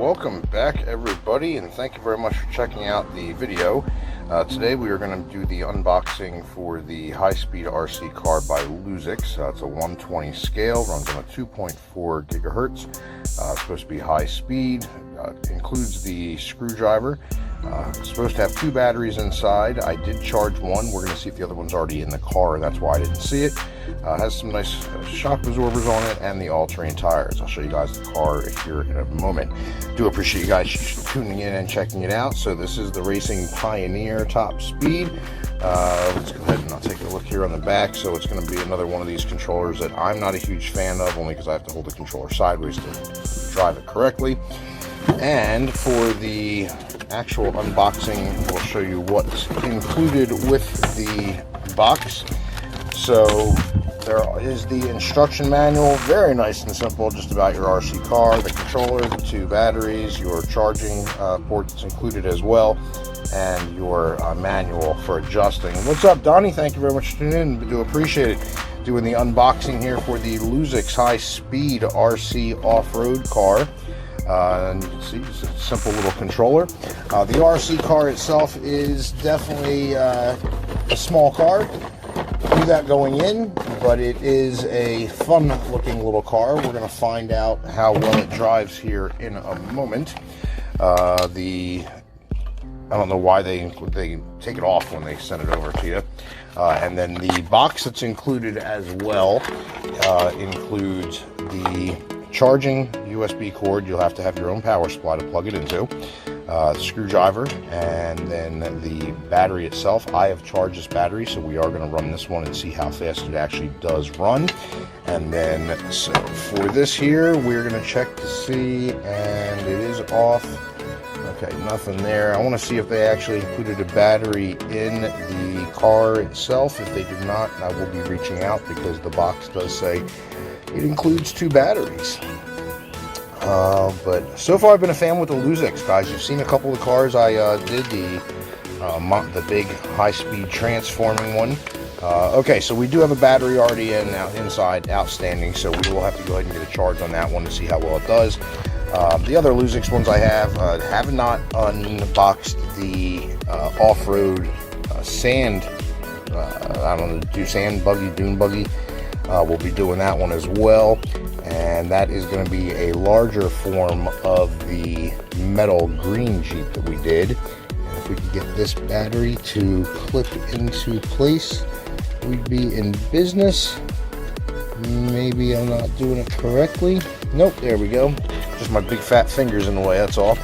welcome back everybody, and thank you very much for checking out the video. Today we are going to do the unboxing for the high-speed RC car by Loozix. It's a 120 scale, runs on a 2.4 gigahertz. It's supposed to be high speed. Includes the screwdriver. It's supposed to have 2 batteries inside. I did charge one. We're going to see if the other one's already in the car. That's why I didn't see it. Has some nice shock absorbers on it and the all-terrain tires. I'll show you guys the car here in a moment. Do appreciate you guys tuning in and checking it out. So this is the Racing Pioneer top speed. Let's go ahead and I'll take a look here on the back. So it's going to be another one of these controllers that I'm not a huge fan of, only because I have to hold the controller sideways to drive it correctly. And for the actual unboxing, we'll show you what's included with the box. So there is the instruction manual, very nice and simple, just about your RC car, the controller, the 2 batteries, your charging port that's included as well, and your manual for adjusting. What's up, Donnie? Thank you very much for tuning in. We do appreciate it. Doing the unboxing here for the Loozix high-speed RC off-road car. And you can see it's a simple little controller. The RC car itself is definitely a small car. Knew that going in, but it is a fun looking little car. We're going to find out how well it drives here in a moment. I don't know why they take it off when they send it over to you. And then the box that's included as well includes the charging USB cord. You'll have to have your own power supply to plug it into. Screwdriver, and then the battery itself. I have charged this battery, so we are going to run this one and see how fast it actually does run. And then so for this here, we're going to check to see, and it is off. Okay, nothing there. I want to see if they actually included a battery in the car itself. If they did not, I will be reaching out, because the box does say it includes 2 batteries. But so far I've been a fan with the Loozix, guys. You've seen a couple of cars I did, the big high-speed transforming one. Okay, so we do have a battery already inside, outstanding, so we will have to go ahead and get a charge on that one to see how well it does. The other Loozix ones I have not unboxed the off-road sand, I don't know, dune buggy. We'll be doing that one as well, and that is going to be a larger form of the metal green Jeep that we did. And if we could get this battery to clip into place, we'd be in business. Maybe I'm not doing it correctly. Nope, there we go. Just my big fat fingers in the way, that's all.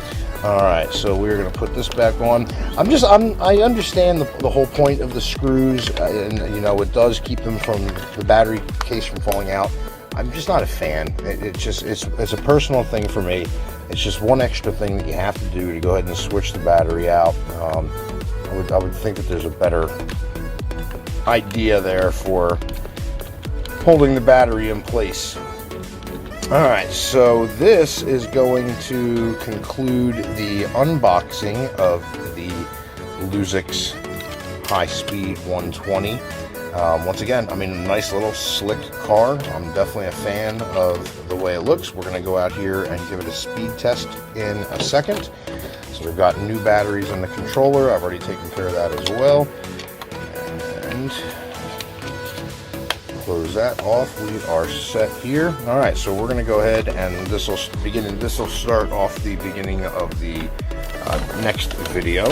Alright, so we're going to put this back on. I understand the whole point of the screws, and you know, it does keep them from the battery case from falling out. I'm just not a fan. It's a personal thing for me. It's just one extra thing that you have to do to go ahead and switch the battery out. I would think that there's a better idea there for holding the battery in place. Alright, so this is going to conclude the unboxing of the Loozix high-speed 120. Once again, I mean, a nice little slick car. I'm definitely a fan of the way it looks. We're going to go out here and give it a speed test in a second. So we've got new batteries in the controller. I've already taken care of that as well. And close that off. We are set here. All right, so we're going to go ahead, and this will start off the beginning of the next video.